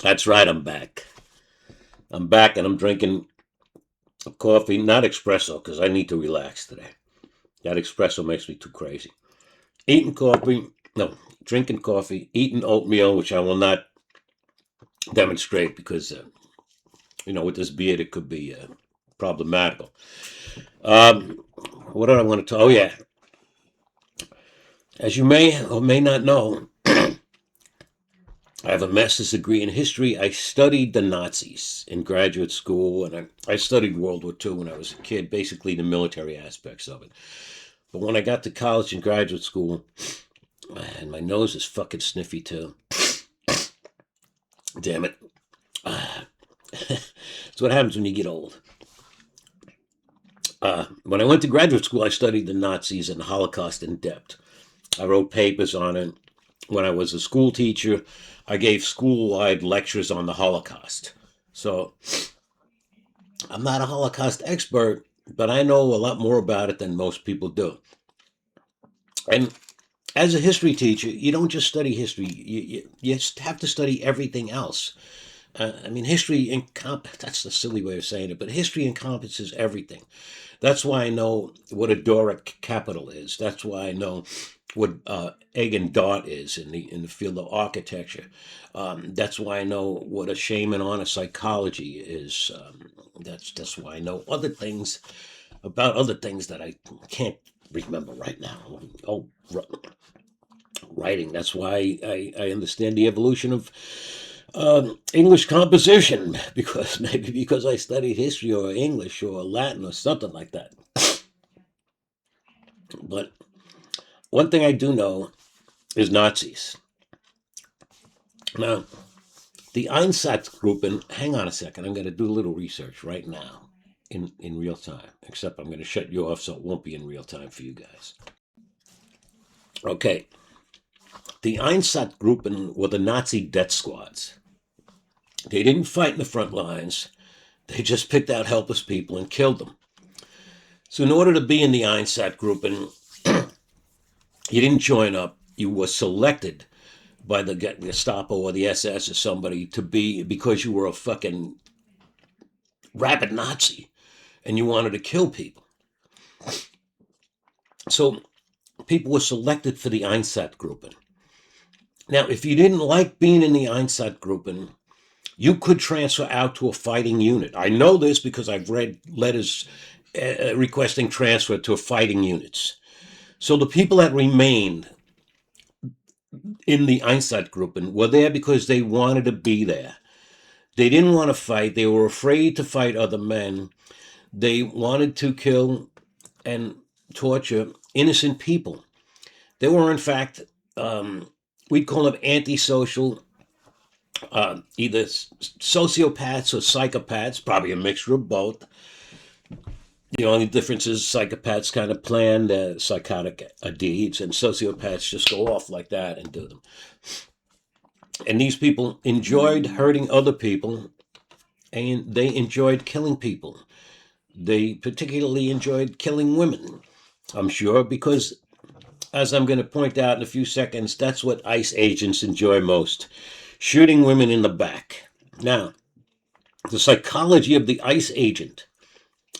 That's right, I'm back. I'm back and I'm drinking coffee, not espresso, because I need to relax today. That espresso makes me too crazy. Eating coffee, no, drinking coffee, eating oatmeal, which I will not demonstrate because, with this beard, it could be problematical. Um, what did I want to tell? Oh, yeah. As you may or may not know, I have a master's degree in history. I studied the Nazis in graduate school, and I studied World War II when I was a kid, basically the military aspects of it. But when I got to college and graduate school, and my nose is fucking sniffy too. Damn it. That's what happens when you get old. When I went to graduate school, I studied the Nazis and the Holocaust in depth. I wrote papers on it. When I was a school teacher, I gave school wide lectures on the Holocaust. So I'm not a Holocaust expert, but I know a lot more about it than most people do. And as a history teacher, you don't just study history, you just have to study everything else. I mean, that's the silly way of saying it, but history encompasses everything. That's why I know what a Doric capital is. That's why I know what egg and dot is in the field of architecture. That's why I know what a shaman on a psychology is. That's why I know other things about other things that I can't remember right now. Oh, writing. That's why I understand the evolution of English composition because maybe because I studied history or English or Latin or something like that. But one thing I do know is Nazis. Now, the Einsatzgruppen, hang on a second, I'm going to do a little research right now in real time, except I'm going to shut you off so it won't be in real time for you guys. Okay, the Einsatzgruppen were the Nazi death squads. They didn't fight in the front lines, they just picked out helpless people and killed them. So, in order to be in the Einsatzgruppen, you didn't join up, you were selected by the Gestapo or the SS or somebody to be because you were a fucking rabid Nazi and you wanted to kill people. So people were selected for the Einsatzgruppen. Now, if you didn't like being in the Einsatzgruppen, you could transfer out to a fighting unit. I know this because I've read letters requesting transfer to fighting units. So the people that remained in the Einsatzgruppen were there because they wanted to be there. They didn't want to fight. They were afraid to fight other men. They wanted to kill and torture innocent people. They were, in fact, we'd call them antisocial, either sociopaths or psychopaths, probably a mixture of both. The only difference is psychopaths kind of plan their psychotic deeds, and sociopaths just go off like that and do them. And these people enjoyed hurting other people, and they enjoyed killing people. They particularly enjoyed killing women, I'm sure, because as I'm going to point out in a few seconds, that's what ICE agents enjoy most shooting women in the back. Now, the psychology of the ICE agent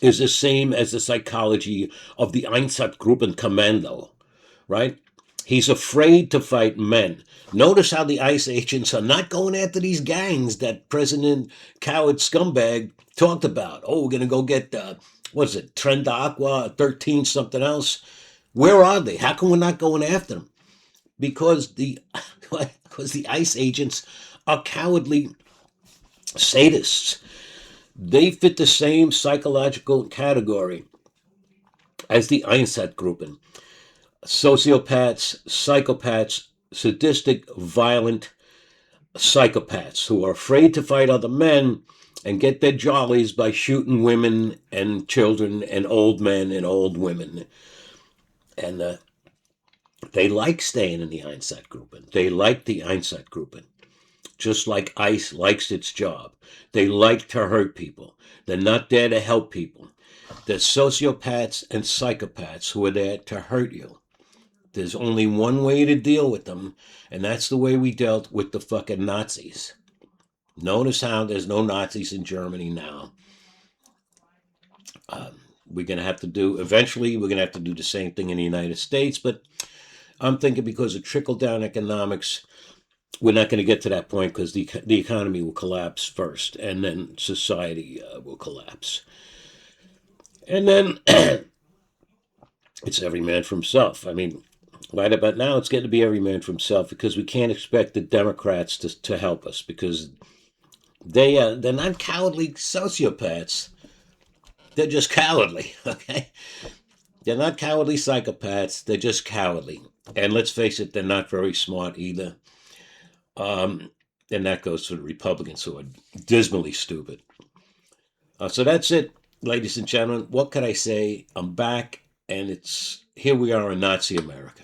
is the same as the psychology of the Einsatzgruppen commando, right? He's afraid to fight men. Notice how the ICE agents are not going after these gangs that President Coward Scumbag talked about. Oh, we're going to go get, what is it, Trend Aqua, 13 something else. Where are they? How come we're not going after them? Because the because the ICE agents are cowardly sadists. They fit the same psychological category as the Einsatzgruppen. Sociopaths, psychopaths, sadistic, violent psychopaths who are afraid to fight other men and get their jollies by shooting women and children and old men and old women. And they like staying in the Einsatzgruppen. They like the Einsatzgruppen. Just like ICE likes its job. They like to hurt people. They're not there to help people. They're sociopaths and psychopaths who are there to hurt you. There's only one way to deal with them, and that's the way we dealt with the fucking Nazis. Notice how there's no Nazis in Germany now. We're going to have to do, eventually, we're going to have to do the same thing in the United States. But I'm thinking because of trickle down economics, we're not going to get to that point because the economy will collapse first and then society will collapse. And then it's every man for himself. I mean, right about now, it's getting to be every man for himself because we can't expect the Democrats to help us because they're not cowardly sociopaths. They're just cowardly, okay? They're not cowardly psychopaths. They're just cowardly. And let's face it, they're not very smart either. Um, and that goes for the Republicans who are dismally stupid. So that's it, ladies and gentlemen. What can I say? I'm back, and it's here we are in Nazi America.